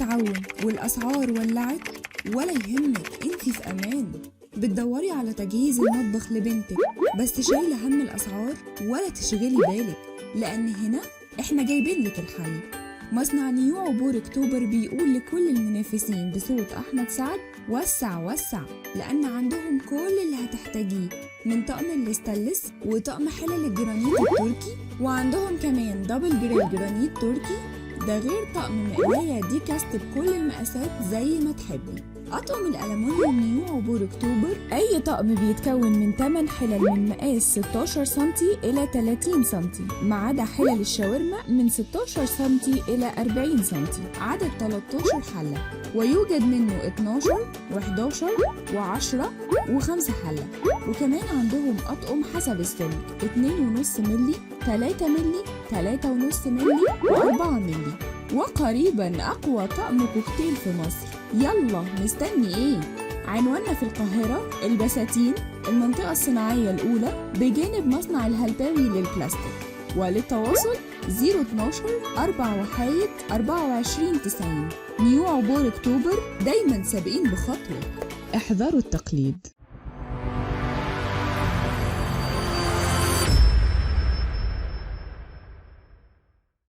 اتعون والأسعار ولعت، ولا يهمك انتي في أمان. بتدوري على تجهيز المطبخ لبنتك بس شايلة هم الأسعار، ولا تشغلي بالك، لأن هنا احنا جايبين لك الحل. مصنع نيو عبور اكتوبر بيقول لكل المنافسين بصوت أحمد سعد: وسع وسع، لأن عندهم كل اللي هتحتاجيه، من طقم الاستانلس وطقم حلل الجرانيت التركي، وعندهم كمان دبل جريل جرانيت تركي، ده غير طقم مقلاية دي كاست بكل المقاسات زي ما تحبي. أطقم الألمونيوم نيو عبور اكتوبر أي طقم بيتكون من 8 حلل من مقاس 16 سنتي إلى 30 سنتي، ما عدا حلل الشاورما من 16 سنتي إلى 40 سنتي، عدد 13 حلة، ويوجد منه 12 و11 و10 و5 حلة. وكمان عندهم أطقم حسب السمك: 2.5 ملي، 3 ملي، 3.5 ملي، و4 ملي. وقريبا أقوى طقم كوكتيل في مصر. يلا مستني ايه؟ عنواننا في القاهرة البساتين، المنطقة الصناعية الأولى بجانب مصنع الهلباوي للبلاستيك. وللتواصل 012 4 24 90. نيو عبور اكتوبر، دايما سابقين بخطوة. احذروا التقليد.